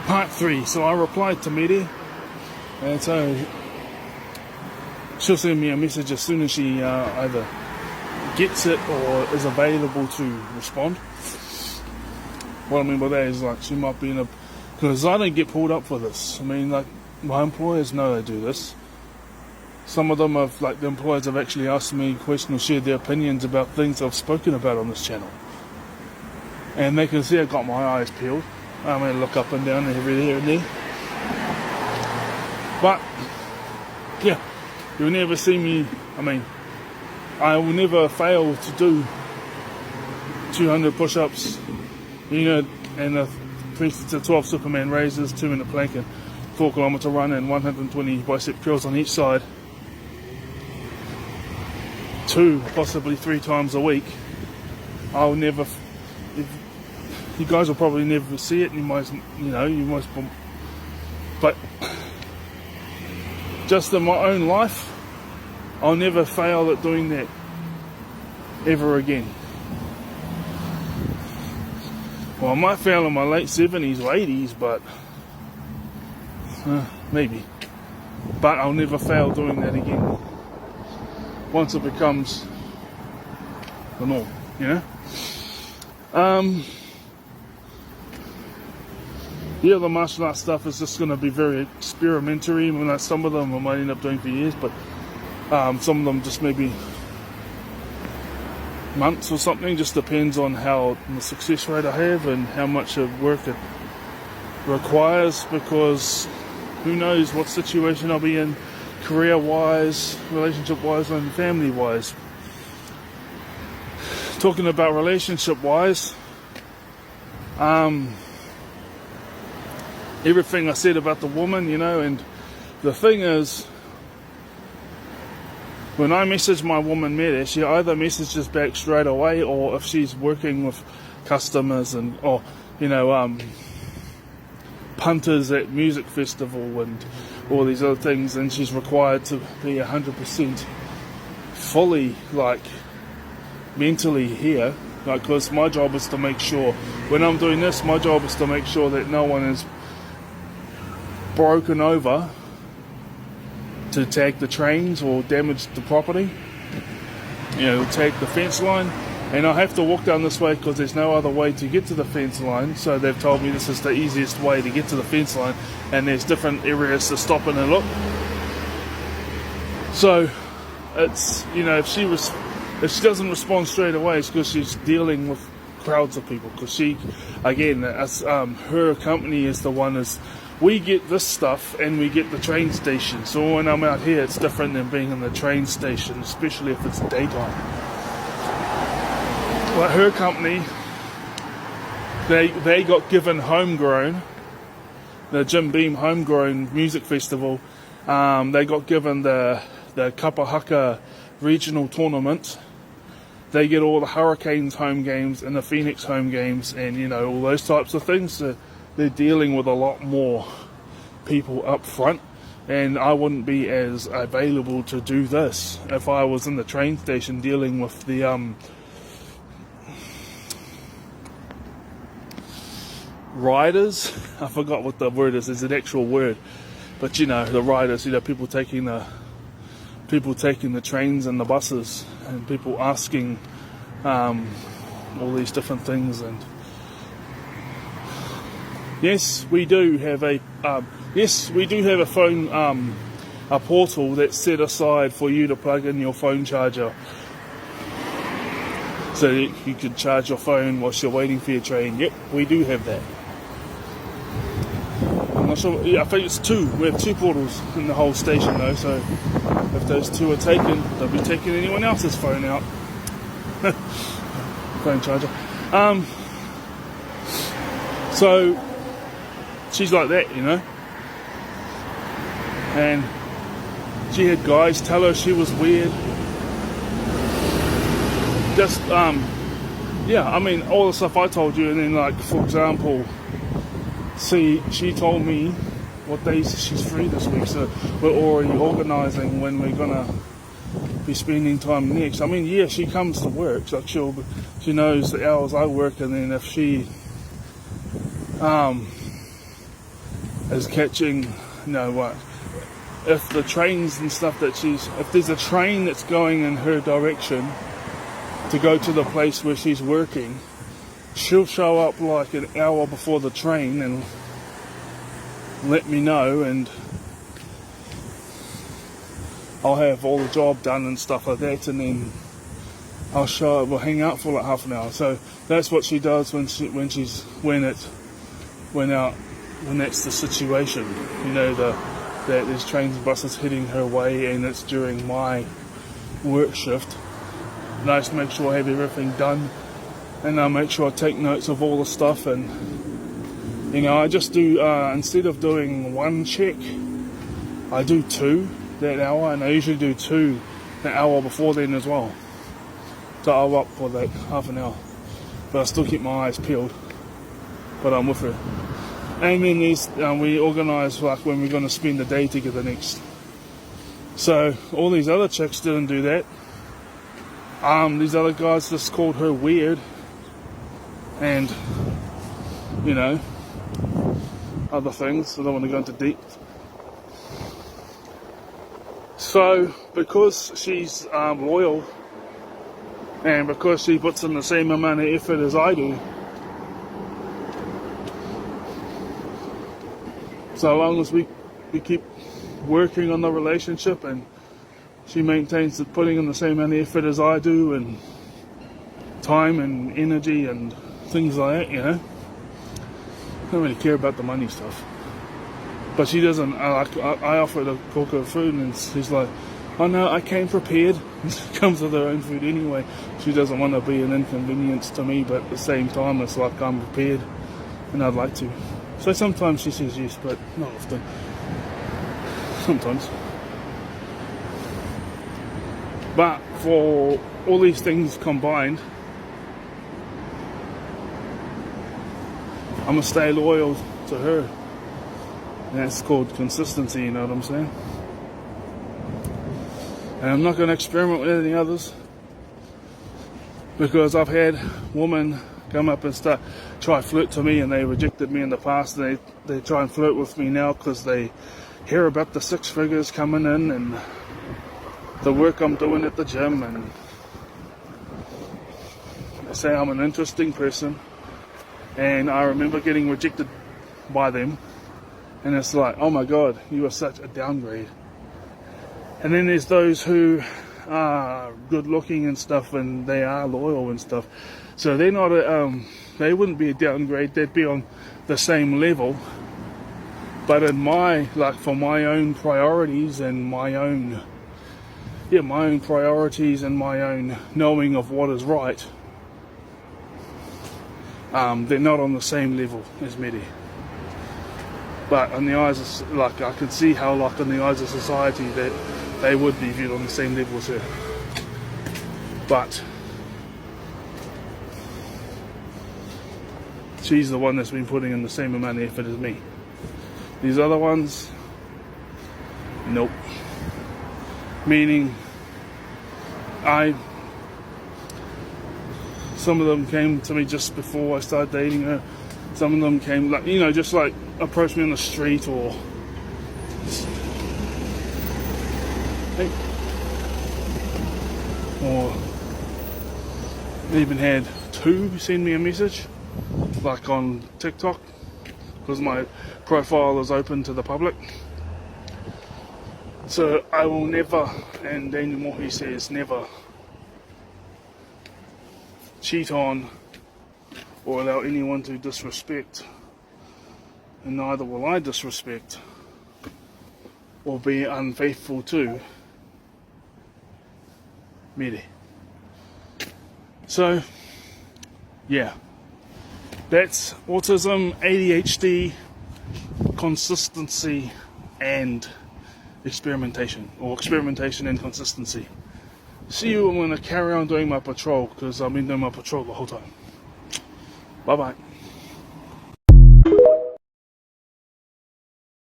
Part 3. So I replied to Mary, and so she'll send me a message as soon as she either gets it or is available to respond. What I mean by that is, like, she might be in a... Because I don't get pulled up for this. I mean, like, my employers know I do this. Some of them have, like, the employers have actually asked me questions or shared their opinions about things I've spoken about on this channel. And they can see I got my eyes peeled. I'm going to look up and down every here and there. But, yeah, you'll never see me... I mean, I will never fail to do 200 push-ups, you know, and a 3 to 12 Superman raises, 2-minute plank, and 4-kilometer run, and 120 bicep curls on each side, 2, possibly 3 times a week. I'll never... You guys will probably never see it. You might, but just in my own life, I'll never fail at doing that ever again. Well, I might fail in my late 70s or 80s, but maybe. But I'll never fail doing that again. Once it becomes the norm, you know. Yeah, the martial arts stuff is just going to be very experimentary. I mean, some of them I might end up doing for years, but some of them just maybe months or something. Just depends on how the success rate I have and how much of work it requires, because who knows what situation I'll be in career-wise, relationship-wise, and family-wise. Talking about relationship-wise, everything I said about the woman, you know, and the thing is, when I message my woman Mary, she either messages back straight away, or if she's working with customers and, or, you know, punters at music festival and all these other things, and she's required to be 100% fully, like, mentally here, like, because my job is to make sure, when I'm doing this, my job is to make sure that no one is broken over to tag the trains or damage the property, you know, tag the fence line, and I have to walk down this way because there's no other way to get to the fence line. So they've told me this is the easiest way to get to the fence line, and there's different areas to stop in and look. So it's, you know, if she doesn't respond straight away, it's because she's dealing with crowds of people, because she, again, her company is the one is, we get this stuff and we get the train station. So when I'm out here, it's different than being in the train station, especially if it's daytime. But her company, they got given Homegrown, the Jim Beam Homegrown Music Festival. They got given the Kapahaka Regional Tournament. They get all the Hurricanes home games and the Phoenix home games, and, you know, all those types of things. So they're dealing with a lot more people up front, and I wouldn't be as available to do this if I was in the train station dealing with the riders. I forgot what the word is. There's an actual word, but, you know, the riders, you know, people taking the trains and the buses, and people asking all these different things. And yes, we do have a phone, a portal that's set aside for you to plug in your phone charger, so that you can charge your phone whilst you're waiting for your train. Yep, we do have that. I'm not sure. Yeah, I think it's 2. We have 2 portals in the whole station, though. So if those 2 are taken, they'll be taking anyone else's phone out. Phone charger. So she's like that, you know. And she had guys tell her she was weird. Just, yeah, I mean, all the stuff I told you, and then, like, for example, see, she told me what days she's free this week, so we're already organising when we're gonna be spending time next. I mean, yeah, she comes to work, so she knows the hours I work, and then if she is catching, what, if the trains and stuff if there's a train that's going in her direction to go to the place where she's working, she'll show up like an hour before the train and let me know, and I'll have all the job done and stuff like that, and then we'll hang out for like half an hour. So that's what she does when that's the situation. That there's trains and buses heading her way, and it's during my work shift. And I just make sure I have everything done, and I make sure I take notes of all the stuff, and I just do instead of doing one check, I do two that hour, and I usually do two the hour before then as well. So I'm up for that half an hour, but I still keep my eyes peeled, but I'm with her. And then we organise like when we're going to spend the day together next. So all these other chicks didn't do that. These other guys just called her weird, and other things. I don't want to go into deep. So because she's loyal, and because she puts in the same amount of effort as I do, so long as we keep working on the relationship and she maintains that putting in the same amount of effort as I do, and time and energy and things like that, I don't really care about the money stuff. But she doesn't. I offer to cook her food, and she's like, "Oh no, I came prepared." She comes with her own food anyway. She doesn't want to be an inconvenience to me, but at the same time, it's like I'm prepared, and I'd like to. So sometimes she says yes, but not often. Sometimes. But for all these things combined, I'm gonna stay loyal to her. And that's called consistency, you know what I'm saying? And I'm not gonna experiment with any others, because I've had women come up and try flirt to me, and they rejected me in the past, and they try and flirt with me now because they hear about the 6 figures coming in and the work I'm doing at the gym, and they say I'm an interesting person. And I remember getting rejected by them, and it's like, oh my god, you are such a downgrade. And then there's those who are good looking and stuff, and they are loyal and stuff, so they're not they wouldn't be a downgrade, they'd be on the same level. But in for my own priorities and my own priorities and my own knowing of what is right, they're not on the same level as Medi. But in the eyes of, I can see how, in the eyes of society, that they would be viewed on the same level as her. But she's the one that's been putting in the same amount of effort as me. These other ones, nope. Meaning, some of them came to me just before I started dating her. Some of them came, just approached me on the street, or even had 2 send me a message, on TikTok, because my profile is open to the public. So I will never, and Daniel Mohi says never, cheat on or allow anyone to disrespect, and neither will I disrespect or be unfaithful to Medi. So, yeah, that's autism, ADHD, consistency, and experimentation, or experimentation and consistency. See you. I'm going to carry on doing my patrol, because I've been doing my patrol the whole time. Bye bye.